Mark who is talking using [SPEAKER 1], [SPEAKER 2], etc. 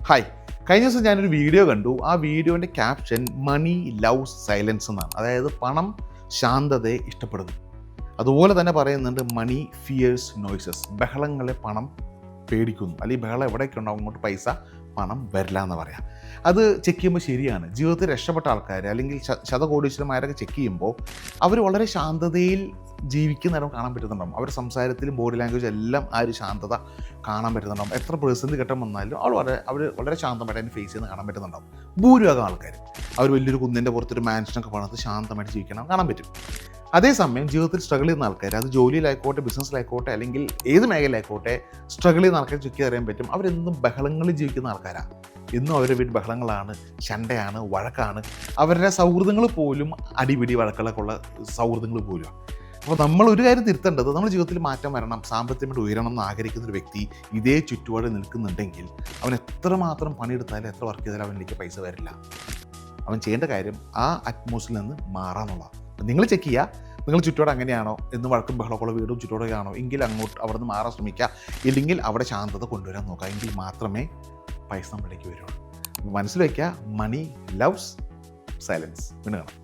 [SPEAKER 1] Hi, കഴിഞ്ഞ ദിവസം ഞാനൊരു വീഡിയോ കണ്ടു. ആ വീഡിയോൻ്റെ ക്യാപ്ഷൻ മണി ലവ്സ് സൈലൻസ് എന്നാണ്. അതായത് പണം ശാന്തതയെ ഇഷ്ടപ്പെടുന്നു. അതുപോലെ തന്നെ പറയുന്നുണ്ട് മണി ഫിയേഴ്സ് നോയ്സസ്. ബഹളങ്ങളെ പണം പേടിക്കുന്നു. അല്ലെങ്കിൽ ബഹളം എവിടെയൊക്കെ ഉണ്ടാവും അങ്ങോട്ട് പണം വരില്ല എന്ന് പറയാം. അത് ചെക്ക് ചെയ്യുമ്പോൾ ശരിയാണ്. ജീവിതത്തിൽ രക്ഷപ്പെട്ട ആൾക്കാർ അല്ലെങ്കിൽ ശതകോടീശ്വരന്മാരൊക്കെ ചെക്ക് ചെയ്യുമ്പോൾ അവർ വളരെ ശാന്തതയിൽ ജീവിക്കുന്നിടം കാണാൻ പറ്റുന്നുണ്ടാവും. അവരുടെ സംസാരത്തിലും ബോഡി ലാംഗ്വേജ് എല്ലാം ആ ഒരു ശാന്തത കാണാൻ പറ്റുന്നുണ്ടാവും. എത്ര പ്രതിസന്ധി ഘട്ടം വന്നാലും അവർ വളരെ ശാന്തമായിട്ട് അതിനെ ഫേസ് ചെയ്യുന്നത് കാണാൻ പറ്റുന്നുണ്ടാവും. ഭൂരിഭാഗം ആൾക്കാർ അവർ വലിയൊരു കുന്നിൻ്റെ പുറത്തൊരു മാൻഷനൊക്കെ പണിത് ശാന്തമായിട്ട് ജീവിക്കണം കാണാൻ പറ്റും. അതേസമയം ജീവിതത്തിൽ സ്ട്രഗിൾ ചെയ്യുന്ന ആൾക്കാർ, അത് ജോലിയിലായിക്കോട്ടെ, ബിസിനസ്സിലായിക്കോട്ടെ, അല്ലെങ്കിൽ ഏത് മേഖലയിലായിക്കോട്ടെ, സ്ട്രഗിൾ ചെയ്യുന്ന ആൾക്കാർ ചെക്ക് അറിയാൻ പറ്റും. അവരെന്നും ബഹളങ്ങളിൽ ജീവിക്കുന്ന ആൾക്കാരാണ്. എന്നും അവരുടെ വീട്ടിൽ ബഹളങ്ങളാണ്, ശണ്ടയാണ്, വഴക്കാണ്. അവരുടെ സൗഹൃദങ്ങൾ പോലും അടിപിടി വഴക്കുകളൊക്കെ ഉള്ള സൗഹൃദങ്ങൾ പോലും. അപ്പോൾ നമ്മൾ ഒരു കാര്യം തിരുത്തേണ്ടത്, നമ്മുടെ ജീവിതത്തിൽ മാറ്റം വരണം, സാമ്പത്തികമായിട്ട് ഉയരണം എന്ന് ആഗ്രഹിക്കുന്ന ഒരു വ്യക്തി ഇതേ ചുറ്റുപാട് നിൽക്കുന്നുണ്ടെങ്കിൽ അവൻ എത്രമാത്രം പണിയെടുത്താലും എത്ര വർക്ക് ചെയ്താലും അവനിലേക്ക് പൈസ വരില്ല. അവൻ ചെയ്യേണ്ട കാര്യം ആ അറ്റ്മോസ്ഫിയറിൽ നിന്ന് മാറാന്നുള്ളതാണ്. നിങ്ങൾ ചെക്ക് ചെയ്യുക, നിങ്ങൾ ചുറ്റോട് അങ്ങനെയാണോ, എന്ന് വഴക്കും ബഹളക്കുള്ള വീടും ചുറ്റോടൊക്കെയാണോ എങ്കിൽ അങ്ങോട്ട് അവിടെ നിന്ന് മാറാൻ ശ്രമിക്കുക. ഇല്ലെങ്കിൽ അവിടെ ശാന്തത കൊണ്ടുവരാൻ നോക്കുക. എങ്കിൽ മാത്രമേ പൈസ നമ്മളിലേക്ക് വരുള്ളൂ. മനസ്സിൽ വയ്ക്കുക, മണി ലവ്സ് സൈലൻസ്. വീണ്ടും കാണാം.